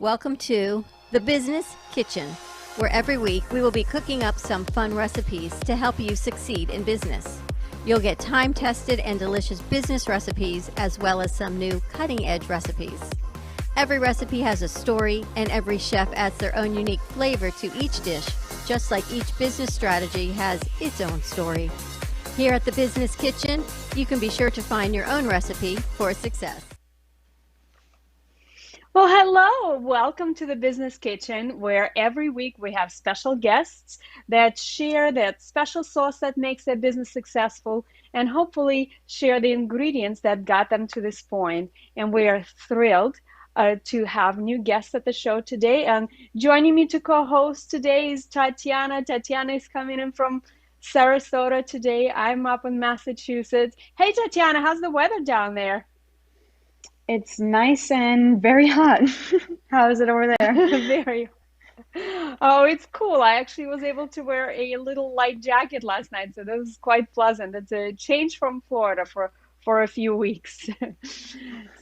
Welcome to The Business Kitchen, where every week we will be cooking up some fun recipes to help you succeed in business. You'll get time-tested and delicious business recipes as well as some new cutting-edge recipes. Every recipe has a story, and every chef adds their own unique flavor to each dish, just like each business strategy has its own story. Here at The Business Kitchen, you can be sure to find your own recipe for success. Well, hello. Welcome to the Business Kitchen, where every week we have special guests that share that special sauce that makes their business successful and hopefully share the ingredients that got them to this point. And we are thrilled to have new guests at the show today. And joining me to co-host today is Tatiana. Tatiana is coming in from Sarasota today. I'm up in Massachusetts. Hey, Tatiana, how's the weather down there? It's nice and very hot. How is it over there? Very. Oh, it's cool. I actually was able to wear a little light jacket last night, so that was quite pleasant. It's a change from Florida for a few weeks.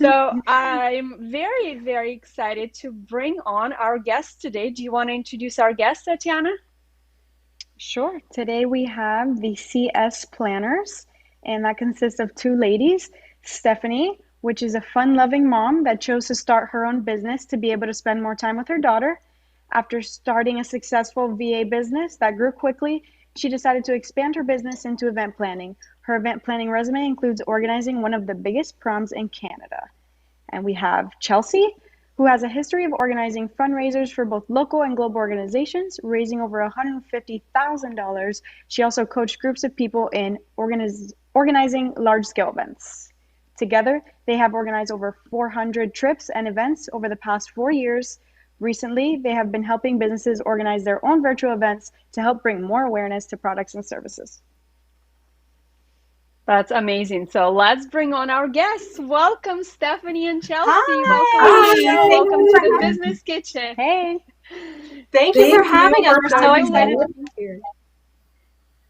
So I'm very, very excited to bring on our guest today. Do you want to introduce our guest, Tatiana? Sure. Today we have the CS Planners, and that consists of two ladies, Stephanie, which is a fun-loving mom that chose to start her own business to be able to spend more time with her daughter. After starting a successful VA business that grew quickly, she decided to expand her business into event planning. Her event planning resume includes organizing one of the biggest proms in Canada. And we have Chelsea, who has a history of organizing fundraisers for both local and global organizations, raising over $150,000. She also coached groups of people in organizing large-scale events. Together, they have organized over 400 trips and events over the past 4 years. Recently, they have been helping businesses organize their own virtual events to help bring more awareness to products and services. That's amazing. So let's bring on our guests. Welcome, Stephanie and Chelsea. Hi. Welcome to the Business Kitchen. Hey. Thank you for having us. We're so excited to be here.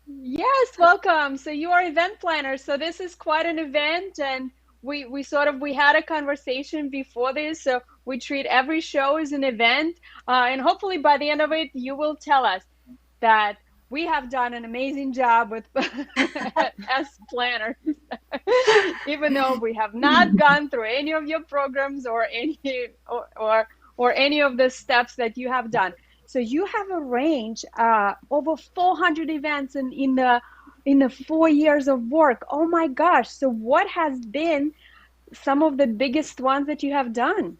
Yes, welcome. So you are event planners. So this is quite an event, and we had a conversation before this. So we treat every show as an event, and hopefully by the end of it, you will tell us that we have done an amazing job with as planners, even though we have not gone through any of your programs or any of the steps that you have done. So you have arranged over 400 events in the 4 years of work. Oh my gosh. So what has been some of the biggest ones that you have done?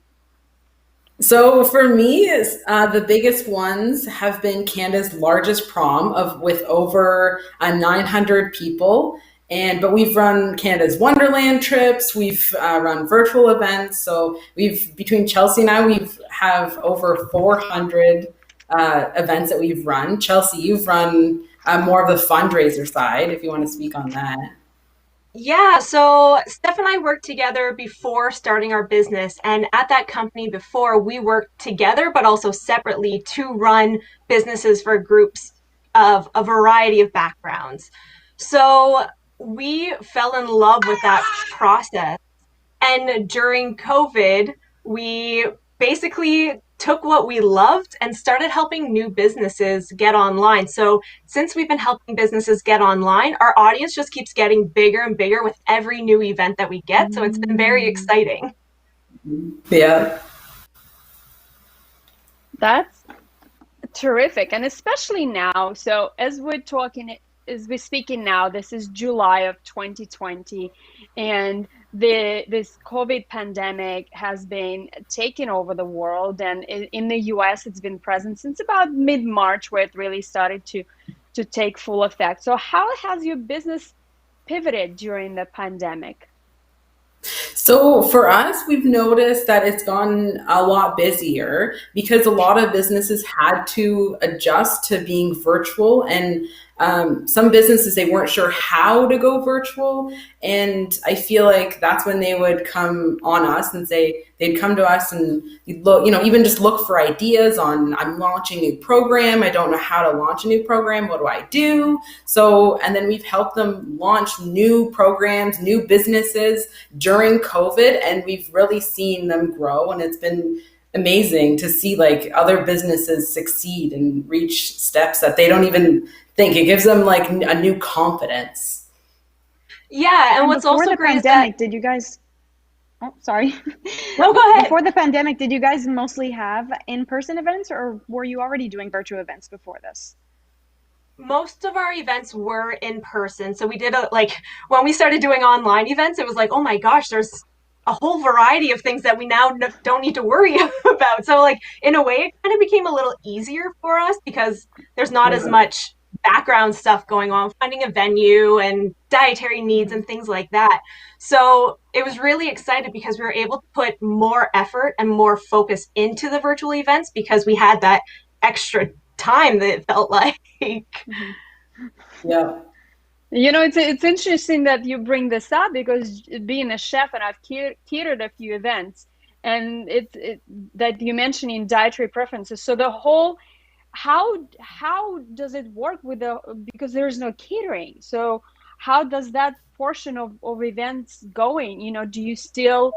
So for me, the biggest ones have been Canada's largest prom with over 900 people. But we've run Canada's Wonderland trips. We've run virtual events. So between Chelsea and I, have over 400 events that we've run. Chelsea, you've run more of the fundraiser side, if you want to speak on that. Yeah, so Steph and I worked together before starting our business. And at that company before, we worked together, but also separately to run businesses for groups of a variety of backgrounds. So we fell in love with that process. And during COVID, we basically took what we loved and started helping new businesses get online. So since we've been helping businesses get online, our audience just keeps getting bigger and bigger with every new event that we get. So it's been very exciting. Yeah. That's terrific. And especially now, so as we're speaking now, this is July of 2020, and this COVID pandemic has been taking over the world, and in the US it's been present since about mid-March, where it really started to take full effect. So how has your business pivoted during the pandemic? So for us, we've noticed that it's gotten a lot busier because a lot of businesses had to adjust to being virtual, and some businesses, they weren't sure how to go virtual. And I feel like that's when they would come on us and they'd come to us and look, even just look for ideas on, I'm launching a new program. I don't know how to launch a new program. What do I do? So, and then we've helped them launch new programs, new businesses during COVID, and we've really seen them grow. And it's been amazing to see like other businesses succeed and reach steps that they don't even think. It gives them like a new confidence. Yeah, and what's before also the great is that, pandemic, did you guys? Oh, sorry. no, go ahead. Before the pandemic, did you guys mostly have in-person events, or were you already doing virtual events before this? Most of our events were in person. So we did like when we started doing online events, it was like, oh my gosh, there's a whole variety of things that we now don't need to worry about. So like in a way, it kind of became a little easier for us because there's not as much background stuff going on, finding a venue and dietary needs and things like that. So it was really excited because we were able to put more effort and more focus into the virtual events because we had that extra time that it felt like. Yeah. It's interesting that you bring this up because being a chef and I've catered a few events, and that you mentioning dietary preferences. So the whole how does it work because there is no catering? So how does that portion of events going? Do you still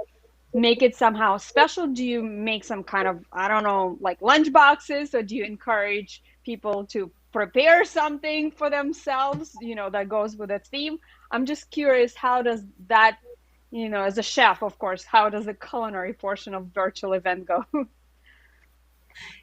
make it somehow special? Do you make some kind of, I don't know, like lunch boxes, or do you encourage people to prepare something for themselves, that goes with a theme? I'm just curious, how does that, as a chef, of course, how does the culinary portion of virtual event go?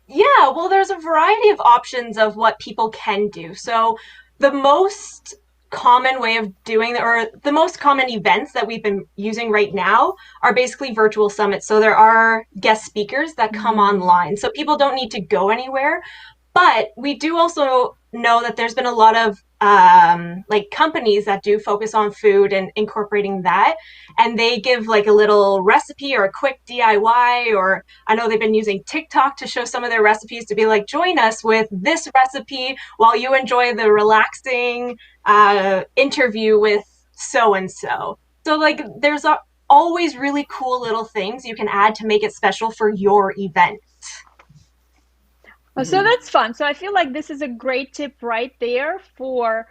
Yeah, well, there's a variety of options of what people can do. So the most common way of doing, or the most common events that we've been using right now are basically virtual summits. So there are guest speakers that come online. So people don't need to go anywhere. But we do also know that there's been a lot of like companies that do focus on food and incorporating that. And they give like a little recipe or a quick DIY, or I know they've been using TikTok to show some of their recipes to be like, join us with this recipe while you enjoy the relaxing interview with so and so. So like there's always really cool little things you can add to make it special for your event. So that's fun. So I feel like this is a great tip right there for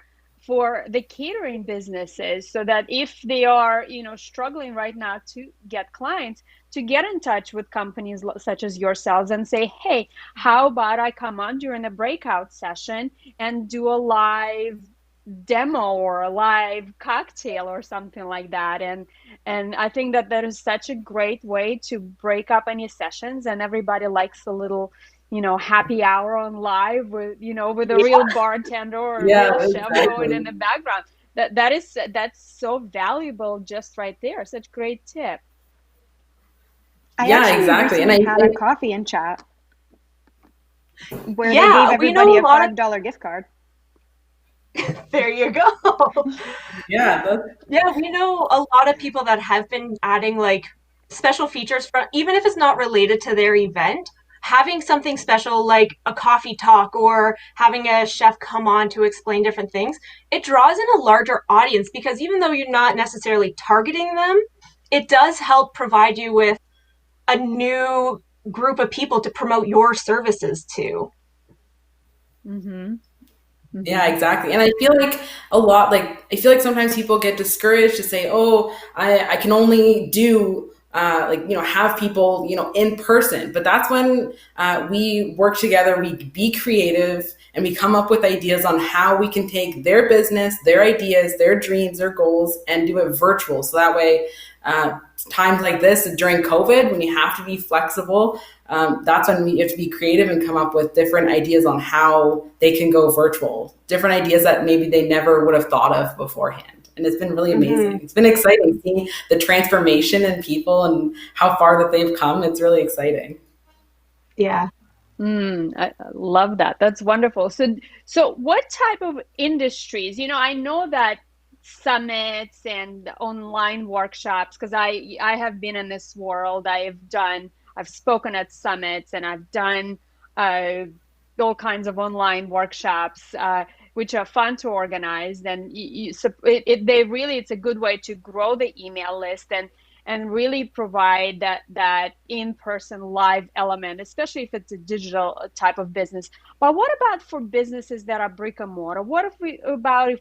the catering businesses, so that if they are, struggling right now to get clients, to get in touch with companies such as yourselves and say, hey, how about I come on during a breakout session and do a live demo or a live cocktail or something like that. And I think that is such a great way to break up any sessions, and everybody likes a little happy hour on live with a real bartender or a real chef going in the background. That's so valuable just right there. Such great tip. I actually recently had a coffee and chat where they gave everybody a $5 gift card. There you go. Yeah, we know a lot of people that have been adding like special features from, even if it's not related to their event, having something special like a coffee talk or having a chef come on to explain different things. It draws in a larger audience because even though you're not necessarily targeting them, it does help provide you with a new group of people to promote your services to. Yeah, exactly. And I feel like sometimes people get discouraged to say, oh, I can only do have people, in person. But that's when we work together, we be creative, and we come up with ideas on how we can take their business, their ideas, their dreams, their goals, and do it virtual. So that way, times like this during COVID, when you have to be flexible, that's when you have to be creative and come up with different ideas on how they can go virtual, different ideas that maybe they never would have thought of beforehand. And it's been really amazing. It's been exciting seeing the transformation in people and how far that they've come. It's really exciting. Yeah. I love that. That's wonderful. So what type of industries, I know that summits and online workshops, because I have been in this world. I've spoken at summits, and I've done all kinds of online workshops, which are fun to organize. And it's a good way to grow the email list and really provide that in-person live element, especially if it's a digital type of business. But what about for businesses that are brick and mortar? What if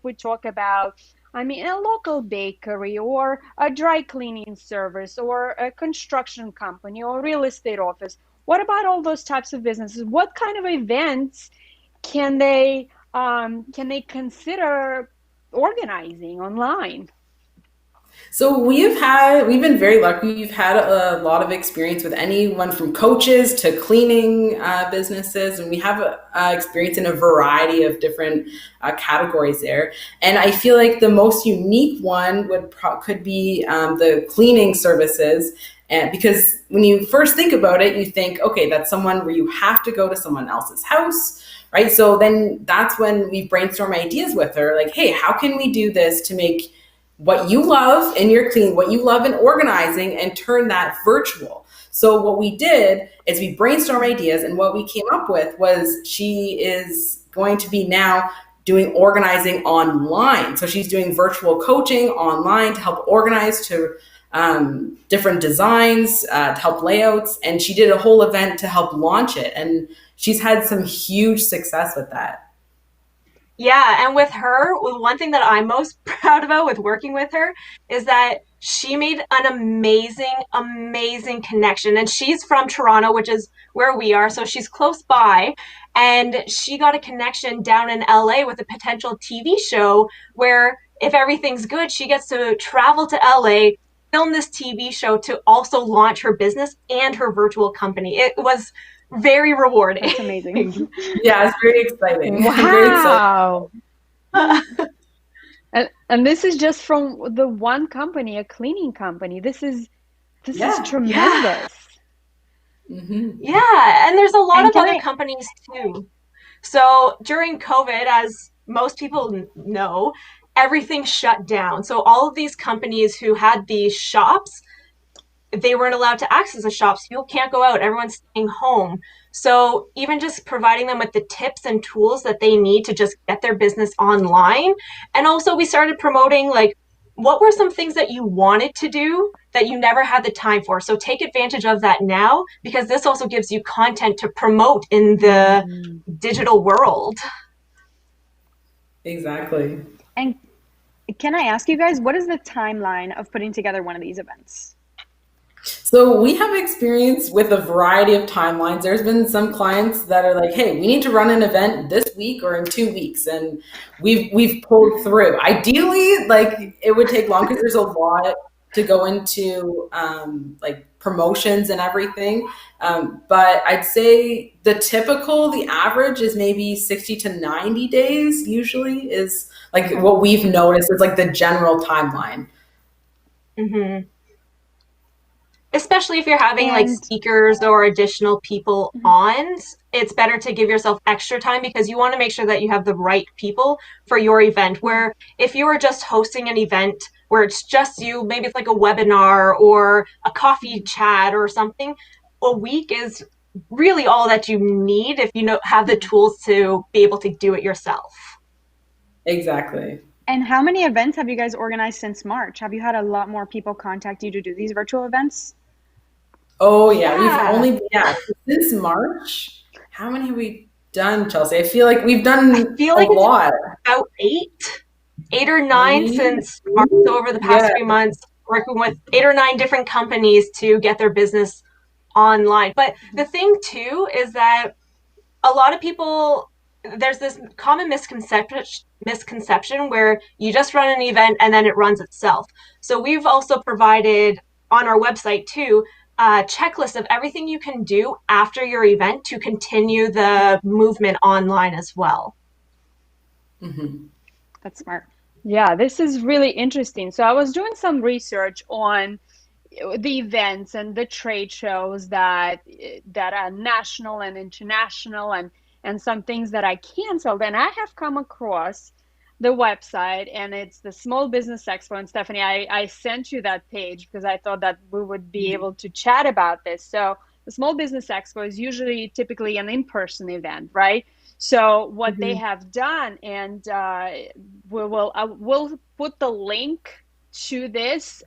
we talk about, a local bakery or a dry cleaning service or a construction company or real estate office? what about all those types of businesses? What kind of events can they consider organizing online? So we've been very lucky. We've had a lot of experience with anyone from coaches to cleaning businesses, and we have experience in a variety of different categories there. And I feel like the most unique one could be the cleaning services. And because when you first think about it, you think, okay, that's someone where you have to go to someone else's house, right? So then that's when we brainstorm ideas with her, like, hey, how can we do this to make what you love in your clean, what you love in organizing, and turn that virtual. So what we did is we brainstormed ideas, and what we came up with was she is going to be now doing organizing online. So she's doing virtual coaching online to help organize to different designs, to help layouts, and she did a whole event to help launch it. And she's had some huge success with that. Yeah, and with her, one thing that I'm most proud about with working with her is that she made an amazing, amazing connection. And she's from Toronto, which is where we are, so she's close by. And she got a connection down in LA with a potential TV show where, if everything's good, she gets to travel to LA, film this TV show to also launch her business and her virtual company. It was very rewarding. That's amazing. Yeah, it's very exciting. Wow. And this is just from the one company, a cleaning company. This is tremendous. Yeah. Mm-hmm. Yeah, and there's a lot of other companies too. So during COVID, as most people know, everything shut down. So all of these companies who had these shops, they weren't allowed to access the shops. People can't go out. Everyone's staying home. So even just providing them with the tips and tools that they need to just get their business online. And also we started promoting, like, what were some things that you wanted to do that you never had the time for? So take advantage of that now, because this also gives you content to promote in the digital world. Exactly. And can I ask you guys, what is the timeline of putting together one of these events? So we have experience with a variety of timelines. There's been some clients that are like, hey, we need to run an event this week or in 2 weeks. And we've pulled through. Ideally, like, it would take long because there's a lot to go into, like promotions and everything. But I'd say the average is maybe 60 to 90 days usually, is like what we've noticed is like the general timeline. Mm-hmm. Especially if you're having like speakers or additional people on, it's better to give yourself extra time, because you want to make sure that you have the right people for your event. Where if you are just hosting an event where it's just you, maybe it's like a webinar or a coffee chat or something, a week is really all that you need if you have the tools to be able to do it yourself. Exactly. And how many events have you guys organized since March? Have you had a lot more people contact you to do these virtual events? Oh yeah, we've only since March. How many have we done, Chelsea? I feel like we've done a lot. About eight or nine since March. So over the past 3 months, working with 8 or 9 different companies to get their business online. But the thing too is that a lot of people, there's this common misconception where you just run an event and then it runs itself. So we've also provided on our website too a checklist of everything you can do after your event to continue the movement online as well. Mm-hmm. That's smart. Yeah, this is really interesting. So I was doing some research on the events and the trade shows that are national and international, and some things that I canceled. And I have come across the website, and it's the Small Business Expo. And Stephanie, I sent you that page because I thought that we would be able to chat about this. So the Small Business Expo is typically an in-person event, right? So what they have done, and we'll put the link to this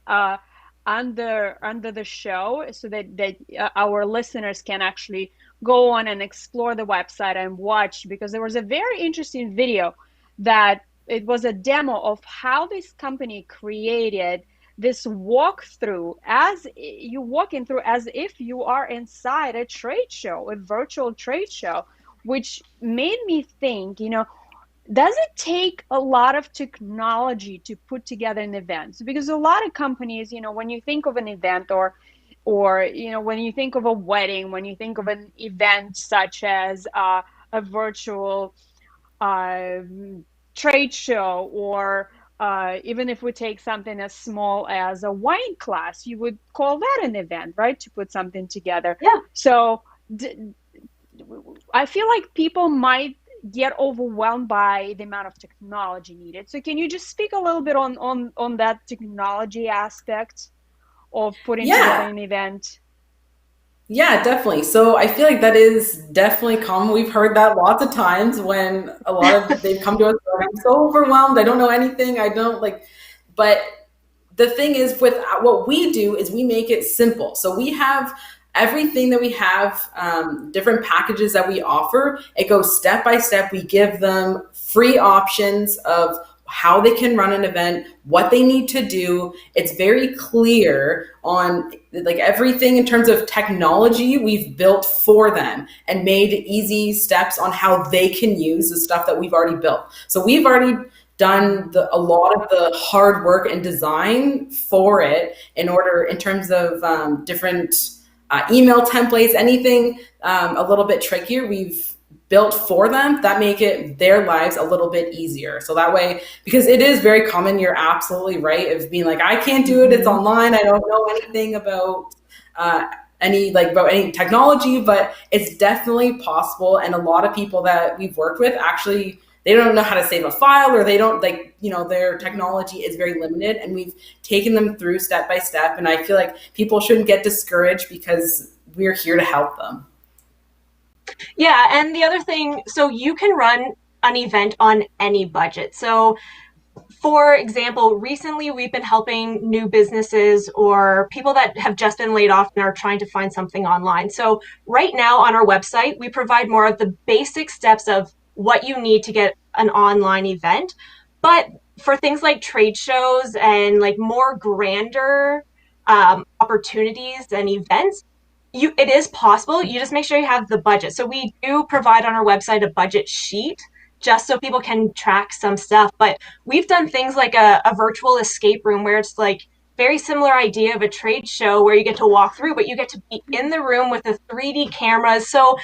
under the show, so that our listeners can actually go on and explore the website and watch, because there was a very interesting video that it was a demo of how this company created this walkthrough, as you walking through as if you are inside a trade show, a virtual trade show, which made me think, does it take a lot of technology to put together an event? Because a lot of companies, when you think of an event, or when you think of a wedding, when you think of an event such as a virtual trade show, or even if we take something as small as a wine class, you would call that an event, right? To put something together. Yeah. So I feel like people might get overwhelmed by the amount of technology needed. So can you just speak a little bit on that technology aspect of putting together an event? Yeah, definitely. So I feel like that is definitely common. We've heard that lots of times when they've come to us, I'm so overwhelmed. I don't know anything. I don't like, but the thing is with what we do is we make it simple. So we have everything that we have, different packages that we offer. It goes step by step. We give them free options of how they can run an event, what they need to do. It's very clear on like everything in terms of technology we've built for them and made easy steps on how they can use the stuff that we've already built. So we've already done a lot of the hard work and design for it in terms of different email templates, anything a little bit trickier, we've built for them that make it their lives a little bit easier. So that way, because it is very common, you're absolutely right, of being like, I can't do it, it's online, I don't know anything about any technology, but it's definitely possible. And a lot of people that we've worked with actually, they don't know how to save a file, or they don't their technology is very limited, and we've taken them through step by step. And I feel like people shouldn't get discouraged because we're here to help them. Yeah, and the other thing, so you can run an event on any budget. So for example, recently we've been helping new businesses or people that have just been laid off and are trying to find something online. So right now on our website, we provide more of the basic steps of what you need to get an online event. But for things like trade shows and like more grander opportunities and events, it is possible. You just make sure you have the budget. So we do provide on our website a budget sheet just so people can track some stuff. But we've done things like a virtual escape room where it's like very similar idea of a trade show where you get to walk through, but you get to be in the room with the 3D cameras. So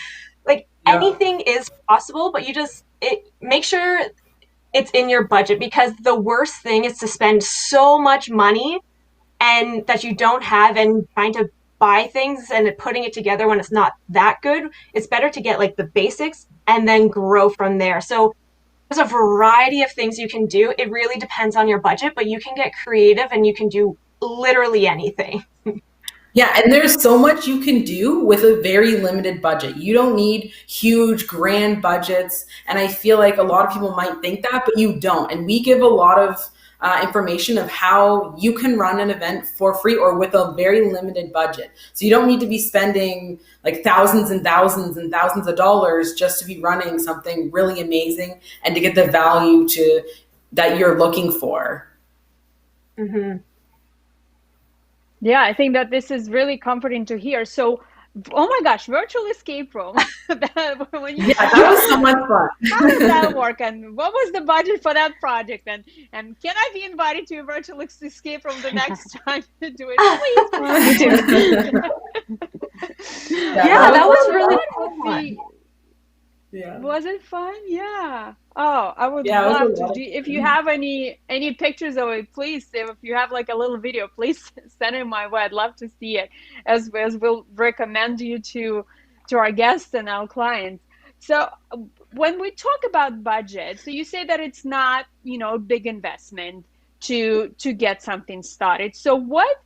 like anything is possible, but make sure it's in your budget, because the worst thing is to spend so much money and that you don't have and trying to buy things and putting it together when it's not that good. It's better to get like the basics and then grow from there. So there's a variety of things you can do. It really depends on your budget, but you can get creative and you can do literally anything. Yeah, and there's so much you can do with a very limited budget. You don't need huge, grand budgets. And I feel like a lot of people might think that, but you don't. And we give a lot of information of how you can run an event for free or with a very limited budget. So you don't need to be spending like thousands and thousands and thousands of dollars just to be running something really amazing and to get the value that you're looking for. Mm-hmm. Yeah, I think that this is really comforting to hear. So, oh my gosh, virtual escape room. That was so much fun. How does that work? And what was the budget for that project? And can I be invited to a virtual escape room the next time to do it? Please. Yeah, that was really fun. Yeah. Was it fun? Yeah. Oh, I would love to do. If you have any pictures of it, please. If you have like a little video, please send it my way. I'd love to see it, as we'll recommend you to our guests and our clients. So when we talk about budget, so you say that it's not a big investment to get something started. So what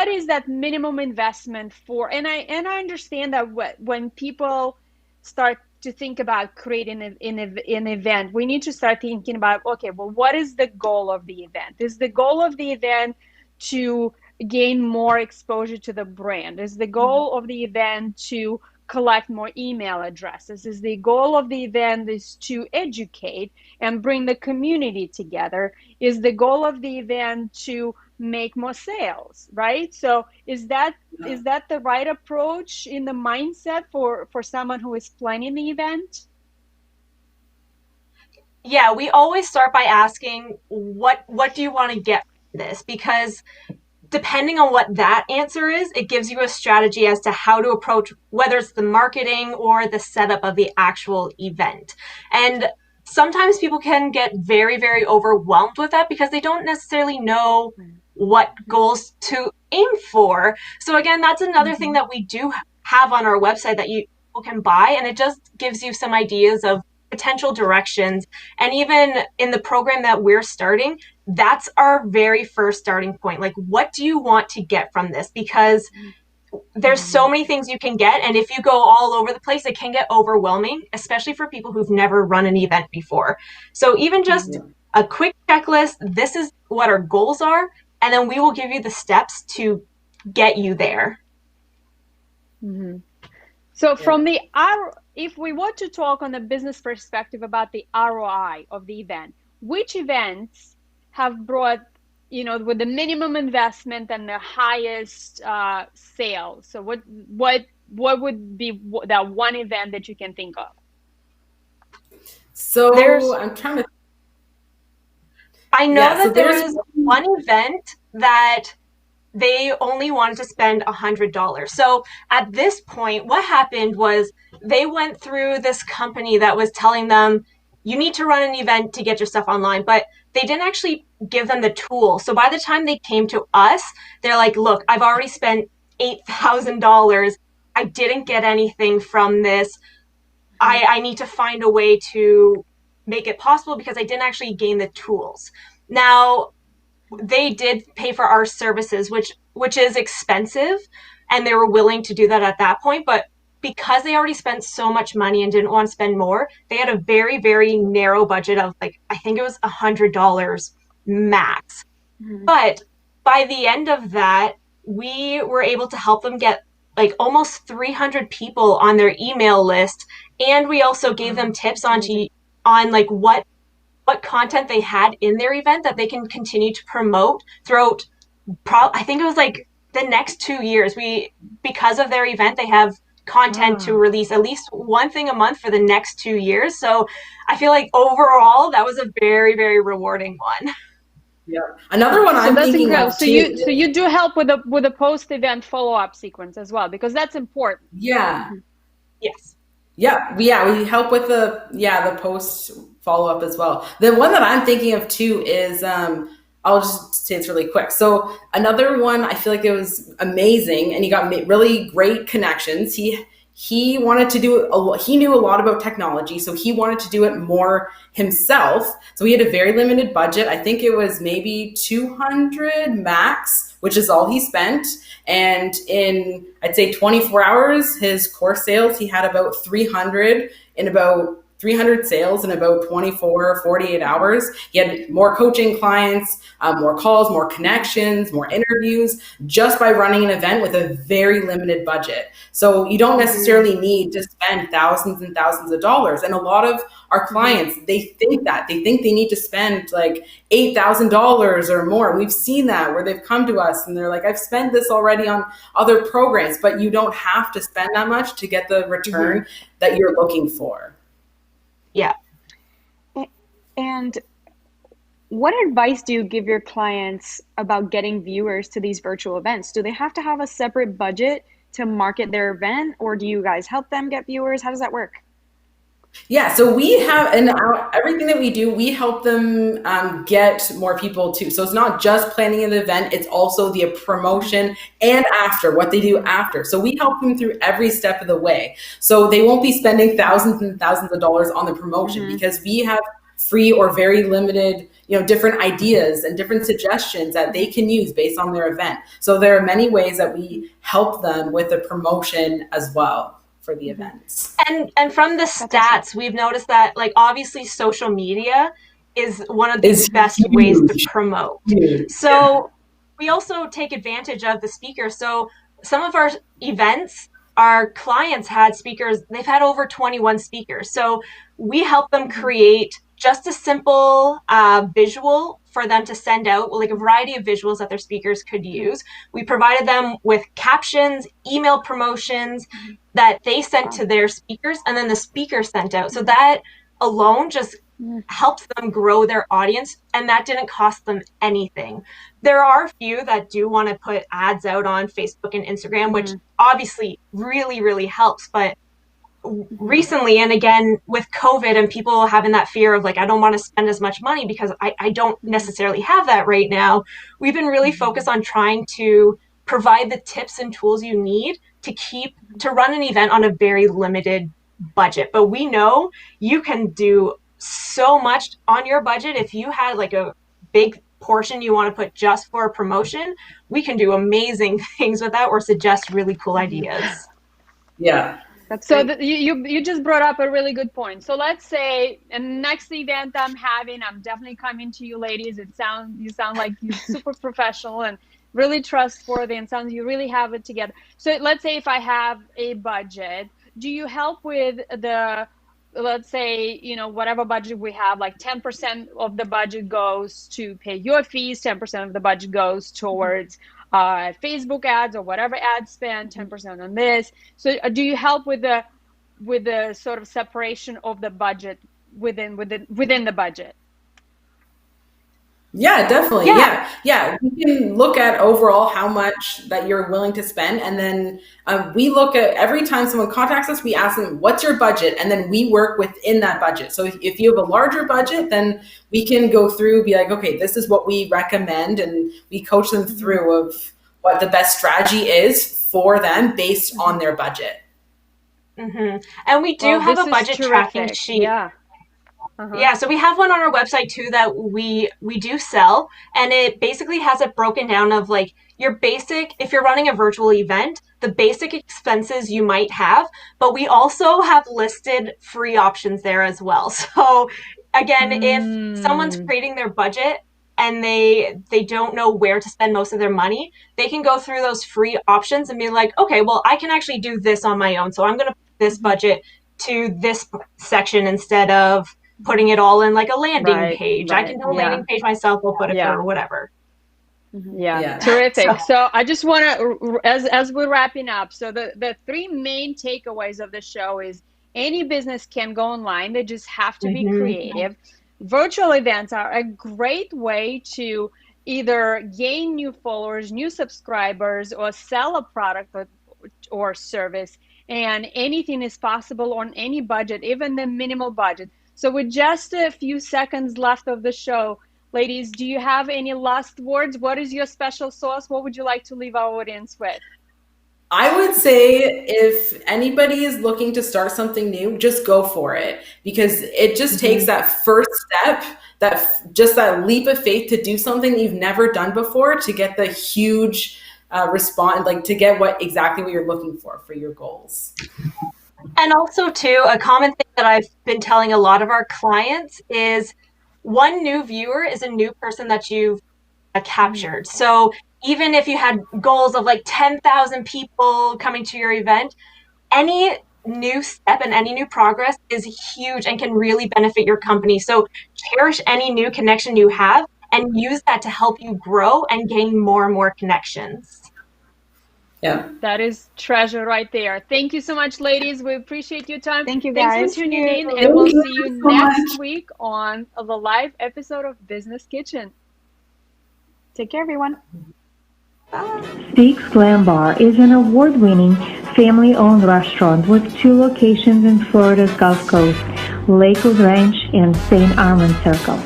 is that minimum investment for? And I understand that when people start to think about creating an event, we need to start thinking about, okay, well, what is the goal of the event? Is the goal of the event to gain more exposure to the brand? Is the goal of the event to collect more email addresses? Is the goal of the event is to educate and bring the community together? Is the goal of the event to make more sales, right? So is that the right approach in the mindset for someone who is planning the event? Yeah, we always start by asking what do you want to get from this? Because depending on what that answer is, it gives you a strategy as to how to approach whether it's the marketing or the setup of the actual event. And sometimes people can get very, very overwhelmed with that because they don't necessarily know what goals to aim for. So again, that's another thing that we do have on our website that you can buy, and it just gives you some ideas of potential directions. And even in the program that we're starting, that's our very first starting point. Like, what do you want to get from this? Because there's so many things you can get, and if you go all over the place, it can get overwhelming, especially for people who've never run an event before. So even just a quick checklist, this is what our goals are, and then we will give you the steps to get you there. So from the if we want to talk on the business perspective about the ROI of the event, which events have brought, with the minimum investment and the highest sales? So what would be that one event that you can think of? So I'm trying to. I know that there is one event that they only wanted to spend $100. So at this point, what happened was they went through this company that was telling them, you need to run an event to get your stuff online, but they didn't actually give them the tool. So by the time they came to us, they're like, look, I've already spent $8,000. I didn't get anything from this. I need to find a way to make it possible because I didn't actually gain the tools. Now, they did pay for our services, which is expensive, and they were willing to do that at that point. But because they already spent so much money and didn't want to spend more, they had a very, very narrow budget of I think it was $100 max. But by the end of that, we were able to help them get almost 300 people on their email list. And we also gave them tips on what content they had in their event that they can continue to promote throughout I think it was the next 2 years. Because of their event, they have content to release at least one thing a month for the next 2 years. So I feel like overall that was a very, very rewarding one. Yeah. Another one I'm thinking of too. So you do help with the post-event follow-up sequence as well, because that's important. Yeah. Yes. Yeah, we help with the post follow-up as well. The one that I'm thinking of too is I'll just say it's really quick. So another one, I feel like it was amazing, and he got really great connections. He wanted to do he knew a lot about technology, so he wanted to do it more himself. So he had a very limited budget. I think it was maybe 200 max, which is all he spent. And in, I'd say 24 hours, his course sales, he had about 300 sales in about 24, 48 hours. He had more coaching clients, more calls, more connections, more interviews, just by running an event with a very limited budget. So you don't necessarily need to spend thousands and thousands of dollars. And a lot of our clients, they think they need to spend $8,000 or more. We've seen that where they've come to us and they're like, I've spent this already on other programs, but you don't have to spend that much to get the return that you're looking for. Yeah. And what advice do you give your clients about getting viewers to these virtual events? Do they have to have a separate budget to market their event, or do you guys help them get viewers? How does that work? Yeah, so we have, and everything that we do, we help them get more people too. So it's not just planning an event, it's also the promotion and after, what they do after. So we help them through every step of the way. So they won't be spending thousands and thousands of dollars on the promotion because we have free or very limited, different ideas and different suggestions that they can use based on their event. So there are many ways that we help them with the promotion as well for the events. And from the stats, we've noticed that obviously social media is one of the best ways to promote. So we also take advantage of the speakers. So some of our events, our clients had speakers, they've had over 21 speakers. So we help them create just a simple visual for them to send out, like a variety of visuals that their speakers could use. We provided them with captions, email promotions that they sent to their speakers, and then the speaker sent out. So that alone just helps them grow their audience, and that didn't cost them anything. There are a few that do want to put ads out on Facebook and Instagram, which obviously really, really helps. But recently, and again with COVID and people having that fear of like, I don't want to spend as much money because I don't necessarily have that right now, we've been really focused on trying to provide the tips and tools you need to run an event on a very limited budget. But we know you can do so much on your budget. If you had like a big portion you want to put just for a promotion, we can do amazing things with that or suggest really cool ideas. Yeah. So you just brought up a really good point. So let's say the next event I'm having, I'm definitely coming to you ladies. You sound like you're super professional and really trustworthy, and sounds you really have it together. So let's say if I have a budget, do you help with let's say, whatever budget we have, like 10% of the budget goes to pay your fees, 10% of the budget goes towards Facebook ads or whatever ad spend, 10% on this. So do you help with the sort of separation of the budget within the budget? Yeah, definitely. Yeah. We can look at overall how much that you're willing to spend. And then we look at every time someone contacts us, we ask them, what's your budget? And then we work within that budget. So if you have a larger budget, then we can go through, be like, okay, this is what we recommend. And we coach them through of what the best strategy is for them based on their budget. And we do have a budget tracking sheet. Yeah. Yeah, so we have one on our website too that we do sell, and it basically has it broken down of like your basic, if you're running a virtual event, the basic expenses you might have, but we also have listed free options there as well. So again, if someone's creating their budget and they don't know where to spend most of their money, they can go through those free options and be like, okay, well, I can actually do this on my own. So I'm going to put this budget to this section instead of putting it all in like a landing page. I can do a landing page myself. We'll put it for whatever. Yeah. Terrific. So I just want to, as we're wrapping up, so the three main takeaways of the show is any business can go online. They just have to be creative. Virtual events are a great way to either gain new followers, new subscribers, or sell a product or service. And anything is possible on any budget, even the minimal budget. So with just a few seconds left of the show, ladies, do you have any last words? What is your special sauce? What would you like to leave our audience with? I would say if anybody is looking to start something new, just go for it, because it just takes that first step, that leap of faith to do something that you've never done before to get the huge response, like to get exactly what you're looking for your goals. And also too, a common thing that I've been telling a lot of our clients is one new viewer is a new person that you've captured. So even if you had goals of like 10,000 people coming to your event, any new step and any new progress is huge and can really benefit your company. So cherish any new connection you have and use that to help you grow and gain more and more connections. Yeah. That is treasure right there. Thank you so much, ladies. We appreciate your time. Thank you, guys. Thanks for tuning in, and we'll see you next week on the live episode of Business Kitchen. Take care, everyone. Steaks Glam Bar is an award-winning family-owned restaurant with 2 locations in Florida's Gulf Coast, Lakewood Ranch and St. Armand Circle.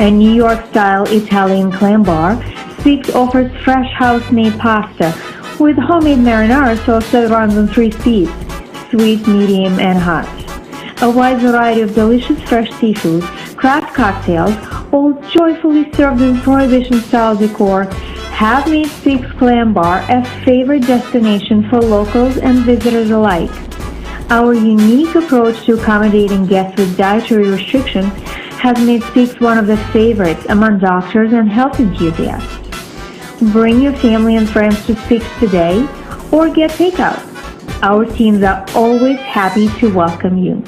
A New York-style Italian clam bar, Steaks offers fresh house-made pasta with homemade marinara sauce that runs on 3 speeds, sweet, medium, and hot. A wide variety of delicious fresh seafood, craft cocktails, all joyfully served in Prohibition-style decor, have made Steaks Glam Bar a favorite destination for locals and visitors alike. Our unique approach to accommodating guests with dietary restrictions has made Steaks one of the favorites among doctors and health enthusiasts. Bring your family and friends to Steaks today or get takeout. Our teams are always happy to welcome you.